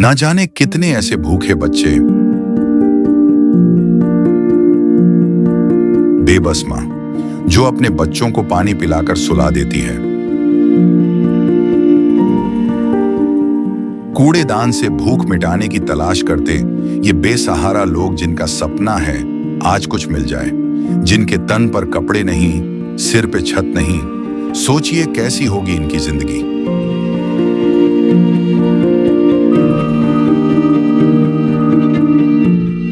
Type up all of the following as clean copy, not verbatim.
ना जाने कितने ऐसे भूखे बच्चे, बेबस मां जो अपने बच्चों को पानी पिलाकर सुला देती है। कूड़ेदान से भूख मिटाने की तलाश करते ये बेसहारा लोग जिनका सपना है आज कुछ मिल जाए, जिनके तन पर कपड़े नहीं, सिर पे छत नहीं, सोचिए कैसी होगी इनकी जिंदगी।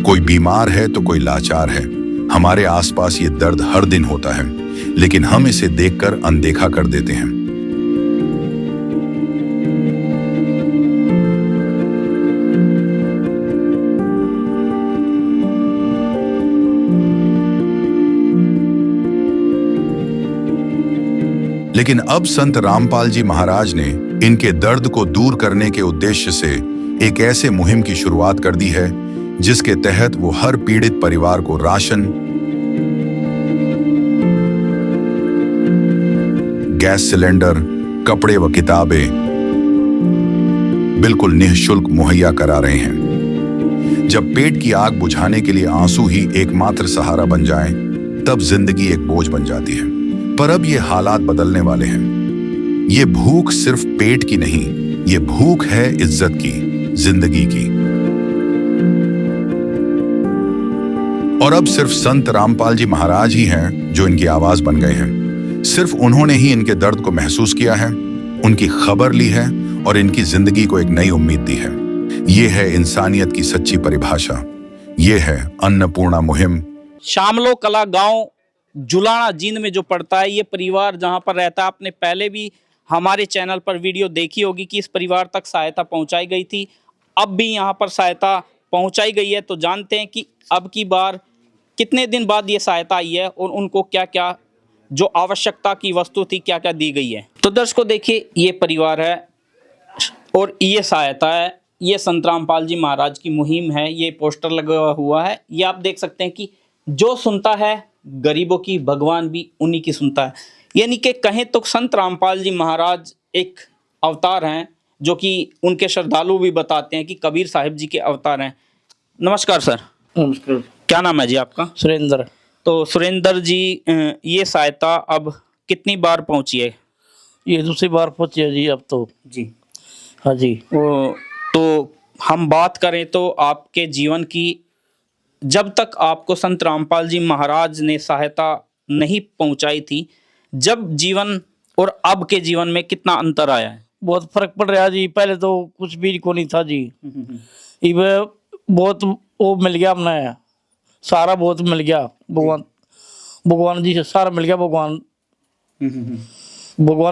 कोई बीमार है तो कोई लाचार है। हमारे आसपास ये दर्द हर दिन होता है, लेकिन हम इसे देखकर अनदेखा कर देते हैं। लेकिन अब संत रामपाल जी महाराज ने इनके दर्द को दूर करने के उद्देश्य से एक ऐसे मुहिम की शुरुआत कर दी है जिसके तहत वो हर पीड़ित परिवार को राशन, गैस सिलेंडर, कपड़े व किताबें बिल्कुल निःशुल्क मुहैया करा रहे हैं। जब पेट की आग बुझाने के लिए आंसू ही एकमात्र सहारा बन जाएं, तब जिंदगी एक बोझ बन जाती है। पर अब ये हालात बदलने वाले हैं। ये भूख सिर्फ पेट की नहीं, ये भूख है इज्जत की, जिंदगी की। और अब सिर्फ संत रामपाल जी महाराज ही हैं जो इनकी आवाज बन गए हैं। सिर्फ उन्होंने ही इनके दर्द को महसूस किया है, उनकी खबर ली है और इनकी जिंदगी को एक नई उम्मीद दी है। ये है इंसानियत की सच्ची परिभाषा। ये है अन्नपूर्णा मुहिम। शामलो कला गांव जुलाना जींद में जो पड़ता है, ये परिवार जहां पर रहता है, आपने पहले भी हमारे चैनल पर वीडियो देखी होगी कि इस परिवार तक सहायता पहुंचाई गई थी। अब भी यहां पर सहायता पहुंचाई गई है, तो जानते हैं कि अब की बार कितने दिन बाद ये सहायता आई है और उनको क्या क्या जो आवश्यकता की वस्तु थी क्या क्या दी गई है। तो दर्शकों देखिए, ये परिवार है और ये सहायता है, ये संत रामपाल जी महाराज की मुहिम है। ये पोस्टर लगा हुआ है, ये आप देख सकते हैं कि जो सुनता है गरीबों की, भगवान भी उन्हीं की सुनता है। यानी कि कहें तो संत रामपाल जी महाराज एक अवतार हैं, जो कि उनके श्रद्धालु भी बताते हैं कि कबीर साहिब जी के अवतार हैं। नमस्कार सर। नमस्कार। क्या नाम है जी आपका? सुरेंद्र। तो सुरेंद्र जी, ये सहायता अब कितनी बार पहुंची है? ये दूसरी बार पहुंची है जी अब तो। जी हाँ जी। तो हम बात करें तो आपके जीवन की, जब तक आपको संत रामपाल जी महाराज ने सहायता नहीं पहुंचाई थी, जब जीवन और अब के जीवन में कितना अंतर आया है? बहुत फर्क पड़ रहा है जी। पहले तो कुछ भी को नहीं था जी। ये बहुत वो मिल गया हमने, सारा बहुत मिल गया। भगवान जी से सारा मिल गया। भगवान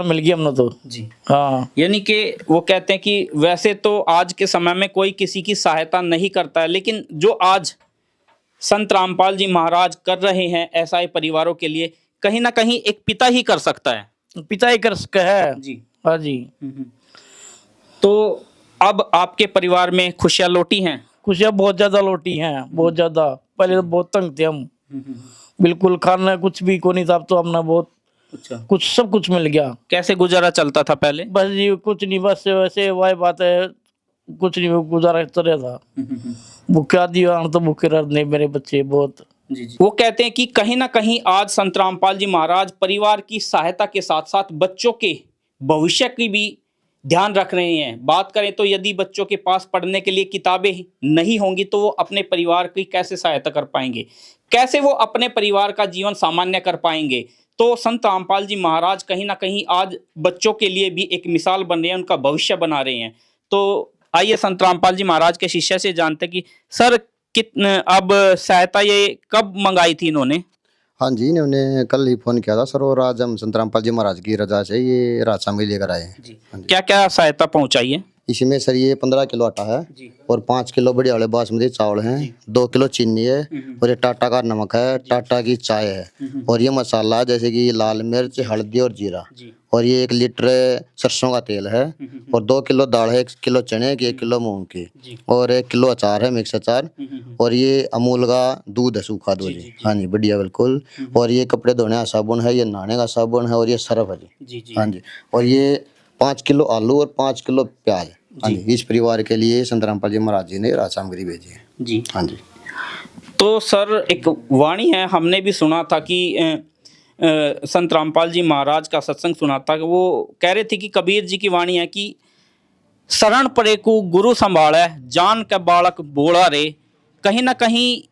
मिल गया हमने तो जी। हाँ। यानी कि वो कहते हैं कि वैसे तो आज के समय में कोई किसी की सहायता नहीं करता है, लेकिन जो आज संत रामपाल जी महाराज कर रहे हैं ऐसा परिवारों के लिए, कहीं ना कहीं एक पिता ही कर सकता है। पिता ही कर सका है जी। हाँ जी। तो अब आपके परिवार में खुशियां लौटी हैं? खुशियाँ बहुत ज्यादा लौटी हैं, बहुत ज्यादा। पहले तो बहुत तंग थे हम, बिल्कुल खाना कुछ भी को नहीं था। अब तो हमने बहुत कुछ सब कुछ मिल गया। कैसे गुजारा चलता था पहले? बस जी कुछ नहीं, बस वैसे वही बात है, कुछ नहीं, गुजारा तो रहा था। भूखा दिया तो भूखे रह नहीं मेरे बच्चे बहुत। वो कहते हैं कि कहीं ना कहीं आज संत रामपाल जी महाराज परिवार की सहायता के साथ साथ बच्चों के भविष्य की भी ध्यान रख रहे हैं। बात करें तो यदि बच्चों के पास पढ़ने के लिए किताबें नहीं होंगी तो वो अपने परिवार की कैसे सहायता कर पाएंगे, कैसे वो अपने परिवार का जीवन सामान्य कर पाएंगे। तो संत रामपाल जी महाराज कहीं ना कहीं आज बच्चों के लिए भी एक मिसाल बन रहे हैं, उनका भविष्य बना रहे हैं। तो आइए संत रामपाल जी महाराज के शिष्य से जानते कि सर अब सहायता ये कब मंगाई थी इन्होंने? हाँ जी, इन्होंने कल ही फोन किया था सर, और आज हम संत रामपाल जी महाराज की रजा से ये राशन में लेकर आए हैं। हाँ जी। क्या क्या सहायता पहुंचाई है? इसमें सर ये 15 किलो आटा है और 5 किलो बड़े वाले बासमती चावल हैं, 2 किलो चीनी है और ये टाटा का नमक है, टाटा की चाय है और ये मसाला जैसे कि लाल मिर्च, हल्दी और जीरा, और ये 1 लीटर सरसों का तेल है और 2 किलो दाल है, 1 किलो चने की, 1 किलो मूंग की और 1 किलो अचार है, मिक्स अचार, और ये अमूल का दूध है, सूखा दूध जी। हाँ जी, बढ़िया बिल्कुल। और ये कपड़े धोने का साबुन है, ये नहाने का साबुन है और ये सर्फ है जी। हाँ जी। और ये 5 किलो आलू और 5 किलो प्याज हाँ जी, इस परिवार के लिए संत रामपाल जी महाराज जी ने राज सामग्री भेजी है जी। हाँ जी। तो सर एक वाणी है, हमने भी सुना था कि संत रामपाल जी महाराज का सत्संग सुना था, वो कह रहे थे कि कबीर जी की वाणी है कि शरण परे को गुरु संभाले, जान के बालक बोला रे। कहीं ना कहीं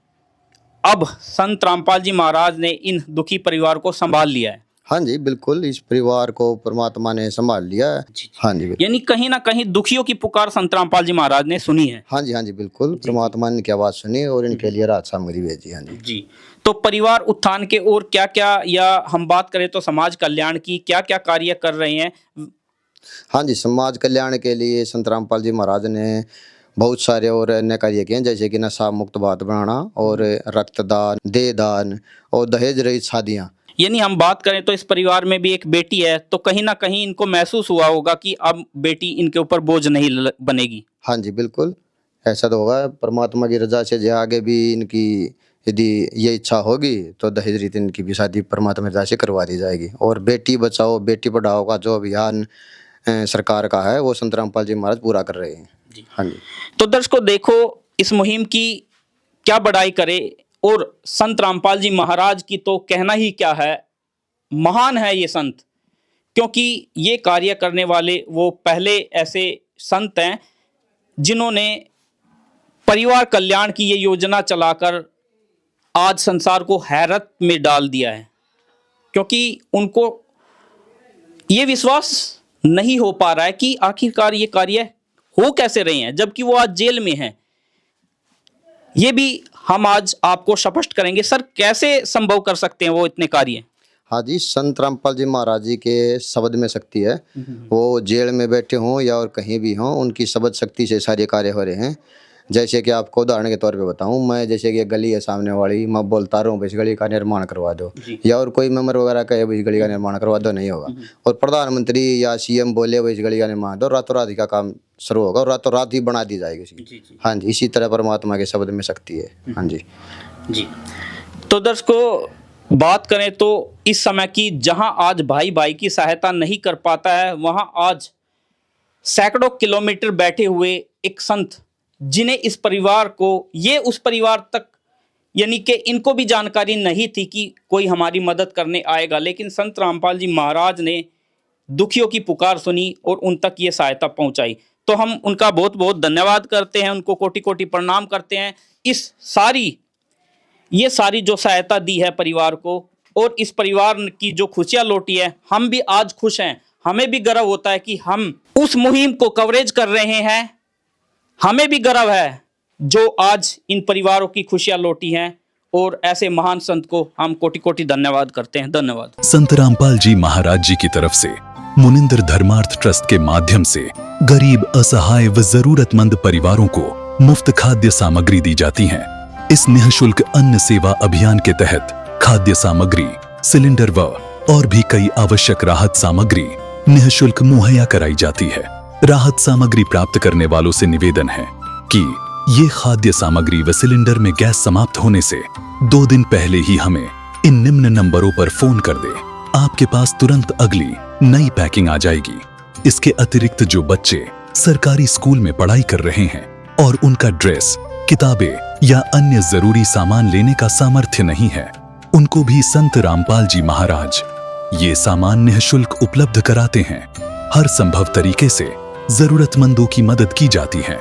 अब संत रामपाल जी महाराज ने इन दुखी परिवार को संभाल लिया है। हाँ जी बिल्कुल, इस परिवार को परमात्मा ने संभाल लिया है। हाँ जी बिल्कुल। यानी कहीं ना कहीं दुखियों की पुकार संत रामपाल जी महाराज ने सुनी है। हाँ जी बिल्कुल, परमात्मा ने इनकी आवाज सुनी और इनके लिए राज सामग्री भेजी। हाँ जी जी। तो परिवार उत्थान के और क्या क्या, या हम बात करें तो समाज कल्याण की क्या क्या कार्य कर रहे हैं? हाँ जी, समाज कल्याण के लिए संत रामपाल जी महाराज ने बहुत सारे और अन्य कार्य किए हैं, जैसे कि नशा मुक्त भारत बनाना और रक्तदान, देह दान और दहेज रहित शादियाँ। यानी हम बात करें तो इस परिवार में भी एक बेटी है, तो कहीं ना कहीं इनको महसूस हुआ होगा कि अब बेटी इनके ऊपर बोझ नहीं बनेगी। हाँ जी बिल्कुल, ऐसा तो होगा। परमात्मा की रजा से जो आगे भी इनकी यदि ये इच्छा होगी तो दहेज रहित इनकी भी शादी परमात्मा की रजा से करवा दी जाएगी। और बेटी बचाओ बेटी पढ़ाओ का जो अभियान सरकार का है वो संत रामपाल जी महाराज पूरा कर रहे हैं। हाँ जी। तो दर्शकों देखो, इस मुहिम की क्या बड़ाई करे, और संत रामपाल जी महाराज की तो कहना ही क्या है, महान है ये संत, क्योंकि ये कार्य करने वाले वो पहले ऐसे संत हैं जिन्होंने परिवार कल्याण की ये योजना चलाकर आज संसार को हैरत में डाल दिया है। क्योंकि उनको ये विश्वास नहीं हो पा रहा है कि आखिरकार ये कार्य हो कैसे रहे हैं, जबकि वो आज जेल में हैं। ये भी हम आज आपको स्पष्ट करेंगे। सर, कैसे संभव कर सकते हैं वो इतने कार्य? हाँ जी, संत रामपाल जी महाराज जी के शब्द में शक्ति है। वो जेल में बैठे हों या और कहीं भी हों, उनकी शब्द शक्ति से सारे कार्य हो रहे हैं। जैसे कि आपको उदाहरण के तौर पे बताऊं, मैं जैसे कि गली है सामने वाली, मैं बोलता रहूं इस गली का निर्माण करवा दो, या और कोई मेंबर वगैरह कहे इस गली का निर्माण करवा दो, नहीं होगा। और प्रधानमंत्री या सीएम बोले इस गली का निर्माण दो, रातों रात का काम शुरू होगा और रातों रात ही बना दी जाएगी। हाँ जी, इसी तरह परमात्मा के शब्द में शक्ति है। हाँ जी जी। तो दर्शकों बात करें तो इस समय की, जहां आज भाई भाई की सहायता नहीं कर पाता है, वहां आज सैकड़ों किलोमीटर बैठे हुए एक संत, जिन्हें इस परिवार को, ये उस परिवार तक, यानी कि इनको भी जानकारी नहीं थी कि कोई हमारी मदद करने आएगा, लेकिन संत रामपाल जी महाराज ने दुखियों की पुकार सुनी और उन तक ये सहायता पहुंचाई। तो हम उनका बहुत बहुत धन्यवाद करते हैं, उनको कोटि कोटि प्रणाम करते हैं। ये सारी जो सहायता दी है परिवार को, और इस परिवार की जो खुशियां लौटी है, हम भी आज खुश हैं। हमें भी गर्व होता है कि हम उस मुहिम को कवरेज कर रहे हैं। हमें भी गर्व है जो आज इन परिवारों की खुशियां लौटी हैं, और ऐसे महान संत को हम कोटि कोटि धन्यवाद करते हैं। धन्यवाद। संत रामपाल जी महाराज जी की तरफ से मुनिंदर धर्मार्थ ट्रस्ट के माध्यम से गरीब, असहाय व जरूरतमंद परिवारों को मुफ्त खाद्य सामग्री दी जाती है। इस निःशुल्क अन्न सेवा अभियान के तहत खाद्य सामग्री, सिलेंडर व और भी कई आवश्यक राहत सामग्री निःशुल्क मुहैया कराई जाती है। राहत सामग्री प्राप्त करने वालों से निवेदन है कि ये खाद्य सामग्री व सिलेंडर में गैस समाप्त होने से 2 दिन पहले ही हमें इन निम्न नंबरों पर फोन कर दे। आपके पास तुरंत अगली नई पैकिंग आ जाएगी। इसके अतिरिक्त जो बच्चे सरकारी स्कूल में पढ़ाई कर रहे हैं और उनका ड्रेस, किताबें या अन्य जरूरी सामान लेने का सामर्थ्य नहीं है, उनको भी संत रामपाल जी महाराज ये सामान निःशुल्क उपलब्ध कराते हैं। हर संभव तरीके से जरूरतमंदों की मदद की जाती है।